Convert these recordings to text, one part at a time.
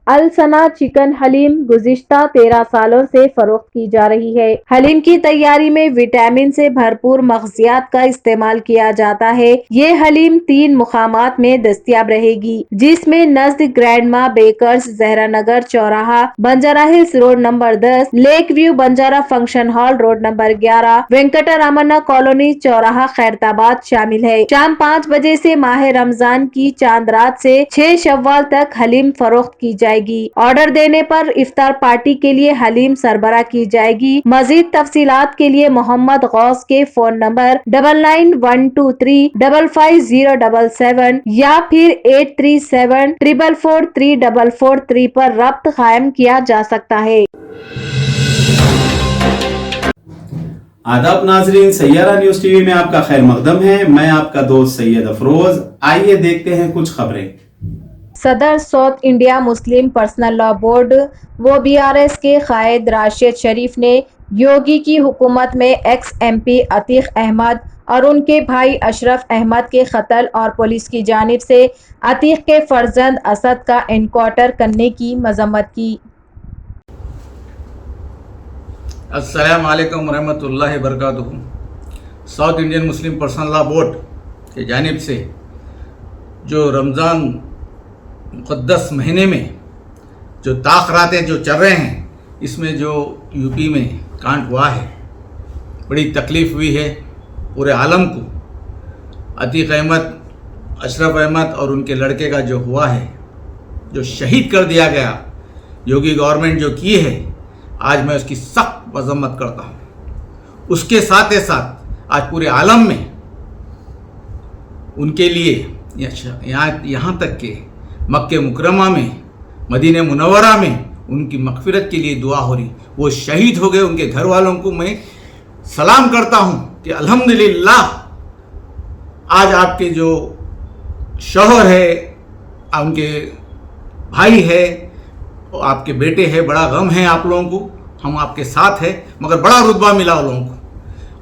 अल-सना chicken haleem गुज़िश्ता 13 सालों से फरोख्त की जा रही है। हलीम की तैयारी में विटामिन से भरपूर मग़ज़ियात का इस्तेमाल किया जाता है। ये हलीम 3 मुकामात में दस्तयाब रहेगी, जिसमें नज़द ग्रैंडमा बेकर्स, ज़हरा नगर चौराहा, Banjara Hills road number 10, Lake View Banjara function hall road number 11, Venkataramanna colony चौराहा खैरताबाद शामिल है। शाम 5 बजे से माह रमजान की चांद रात से 6 शव्वाल तक हलीम फरोख्त की जाएगी। ऑर्डर देने पर इफ्तार पार्टी के लिए हलीम सरबराह की जाएगी। मजीद तफसीलात के लिए मोहम्मद गौस के फोन नंबर 9912355077 या फिर 8374443443 पर रब्त कायम किया जा सकता है। आदाब नाजरीन, सैयारा न्यूज टीवी में आपका खैर मकदम है। मैं आपका दोस्त सैयद अफरोज। आइए देखते हैं कुछ खबरें। सदर south India Muslim Personal Law board व BRS के कायद राशिद शरीफ ने योगी की हुकूमत में एक्स MP अतीक अहमद और उनके भाई अशरफ अहमद के कत्ल और पुलिस की जानिब से अतीक के फर्जंद असद का एनकाउंटर करने की मजम्मत की। अस्सलाम वालेकुम रहमतुल्लाहि बरकातुहू। South Indian Muslim Personal Law Board के जानिब से जो रमज़ान मुक़द्दस महीने में जो ताख़रातें जो चल रहे हैं, इसमें जो यूपी में कांड हुआ है, बड़ी तकलीफ़ हुई है पूरे आलम को। अतीक अहमद, अशरफ अहमद और उनके लड़के का जो हुआ है, जो शहीद कर दिया गया, योगी गवर्नमेंट जो की है, आज मैं उसकी सख्त मजम्मत करता हूँ। उसके साथ ही साथ आज पूरे आलम में उनके लिए यहाँ तक के मक्के मुकरमा में, मदीने मुनव्वरा में उनकी मग़फ़िरत के लिए दुआ हो रही। वो शहीद हो गए, उनके घर वालों को मैं सलाम करता हूँ कि अल्हम्दुलिल्लाह आज आपके जो शौहर है, उनके भाई है, आपके बेटे हैं, बड़ा गम है आप लोगों को, हम आपके साथ हैं, मगर बड़ा रुतबा मिला उन लोगों को।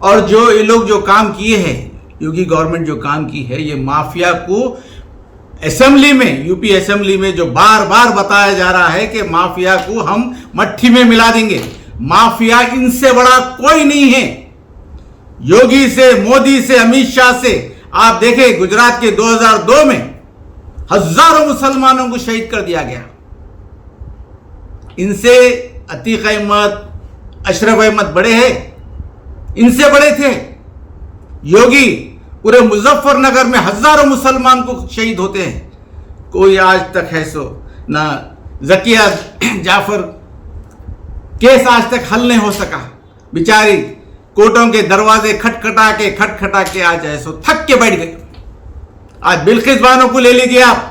और जो ये लोग जो काम किए हैं, योगी गवर्नमेंट जो काम की है, ये माफिया को असेंबली में, यूपी असेंबली में जो बार बार बताया जा रहा है कि माफिया को हम मट्ठी में मिला देंगे। माफिया इनसे बड़ा कोई नहीं है। योगी से, मोदी से, अमित शाह से आप देखें, गुजरात के 2002 में हजारों मुसलमानों को शहीद कर दिया गया। इनसे अतीक अहमद, अशरफ अहमद बड़े हैं, इनसे बड़े थे। योगी पूरे मुजफ्फरनगर में हजारों मुसलमान को शहीद होते हैं, कोई आज तक है सो ना जकिया जाफर केस आज तक हल नहीं हो सका। बेचारी कोर्टों के दरवाजे खटखटा के आज है सो थक के बैठ गए। आज बिल्किस बानो को ले लीजिए, आप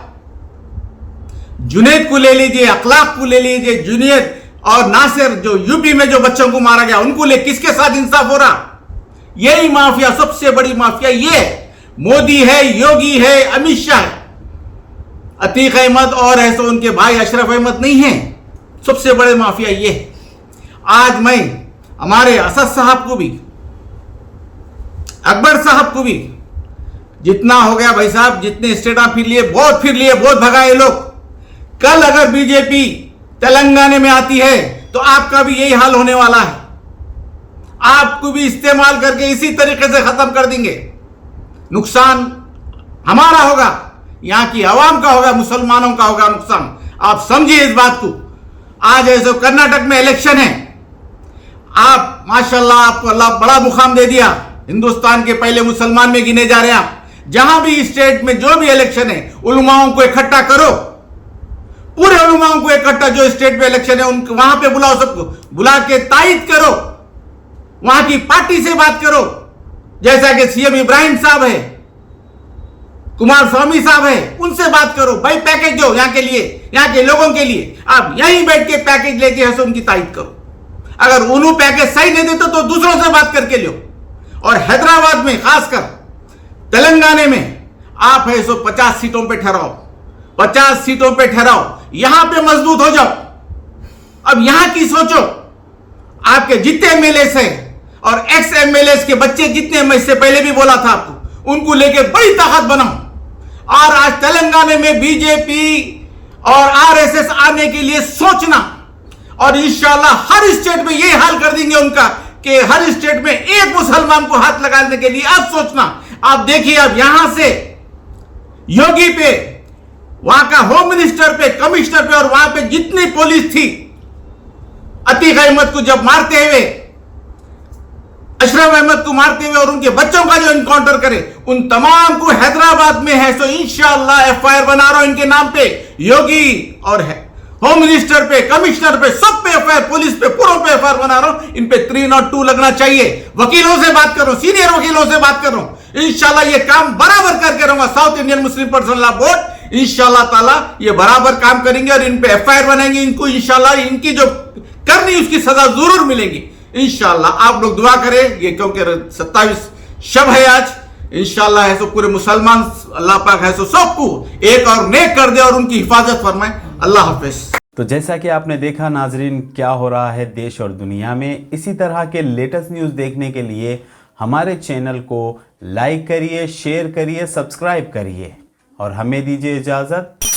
जुनैद को ले लीजिए, अखलाक को ले लीजिए, जुनैद और नासिर जो यूपी में जो बच्चों को मारा गया, उनको ले किसके साथ इंसाफ हो रहा? यही माफिया, सबसे बड़ी माफिया ये है। मोदी है, योगी है, अमित शाह है। अतीक अहमद और है सो उनके भाई अशरफ अहमद नहीं है। सबसे बड़े माफिया ये है। आज मैं हमारे असद साहब को भी, अकबर साहब को भी, जितना हो गया भाई साहब, जितने स्टेटा फिर लिए, बहुत भगाए लोग। कल अगर बीजेपी तेलंगाना में आती है तो आपका भी यही हाल होने वाला है। आपको भी इस्तेमाल करके इसी तरीके से खत्म कर देंगे। नुकसान हमारा होगा, यहां की आवाम का होगा, मुसलमानों का होगा नुकसान। आप समझिए इस बात को। आज ऐसे कर्नाटक में इलेक्शन है, आप माशाल्लाह, आपको अल्लाह बड़ा मुकाम दे दिया, हिंदुस्तान के पहले मुसलमान में गिने जा रहे हैं आप। जहां भी स्टेट में जो भी इलेक्शन है, उलमाओं को इकट्ठा करो, पूरे उलमाओं को इकट्ठा, जो स्टेट में इलेक्शन है उनको वहां पे बुलाओ, सबको बुला के तायद करो, वहां की पार्टी से बात करो। जैसा कि CM इब्राहिम साहब है, कुमार स्वामी साहब है, उनसे बात करो। भाई पैकेज दो यहां के लिए, यहां के लोगों के लिए। आप यहीं बैठ के पैकेज लेके है सो उनकी तायद करो। अगर उन्होंने पैकेज सही नहीं देते तो दूसरों से बात करके लो। और हैदराबाद में, खासकर तेलंगाना में आप है सो 50 सीटों पे ठहराओ, 50 सीटों पे ठहराओ, यहां पे मजबूत हो जाओ। अब यहां की सोचो, आपके जितने MLA हैं और एक्स MLA के बच्चे जितने, मैं इससे पहले भी बोला था आपको, उनको लेके बड़ी ताकत बनाओ। और आज तेलंगाना में बीजेपी और आरएसएस आने के लिए सोचना, और इंशाल्लाह हर स्टेट में ये हाल कर देंगे उनका कि हर स्टेट में एक मुसलमान को हाथ लगाने के लिए अब सोचना। आप देखिए, अब यहां से योगी पे, वहां का होम मिनिस्टर पे, कमिश्नर पे और वहां पे जितनी पुलिस थी, अतीक अहमद को जब मारते हुए, अशरफ अहमद को मारते हुए और उनके बच्चों का जो इनकाउंटर करे, उन तमाम को हैदराबाद में है। सो इंशाअल्लाह एफआईआर बना रहा हूं इनके नाम पे, योगी और है होम मिनिस्टर पे, कमिश्नर पे, सब पे एफआईआर, पुलिस पे, पूरों पे एफआईआर बना रहा हूं। इन पे 302 लगना चाहिए। वकीलों से बात कर रहा हूं, सीनियर वकीलों से बात कर रहा हूं। इंशाल्लाह ये काम बराबर करके रहूंगा। South Indian Muslim Personal Law board इंशाल्लाह ताला ये बराबर काम करेंगे और इन पे एफआईआर बनाएंगे। इनको इंशाल्लाह इनकी जो करनी उसकी सजा जरूर मिलेगी इंशाल्लाह। आप लोग दुआ करें, ये क्योंकि 27 शब है आज, इंशाल्लाह है सो पूरे मुसलमान अल्लाह पाक है सो सबको एक और नेक कर दे और उनकी हिफाजत फरमाए। अल्लाह हाफिज। तो जैसा कि आपने देखा नाजरीन, क्या हो रहा है देश और दुनिया में, इसी तरह के लेटेस्ट न्यूज़ देखने के लिए हमारे चैनल को लाइक करिए, शेयर करिए, सब्सक्राइब करिए और हमें दीजिए इजाज़त।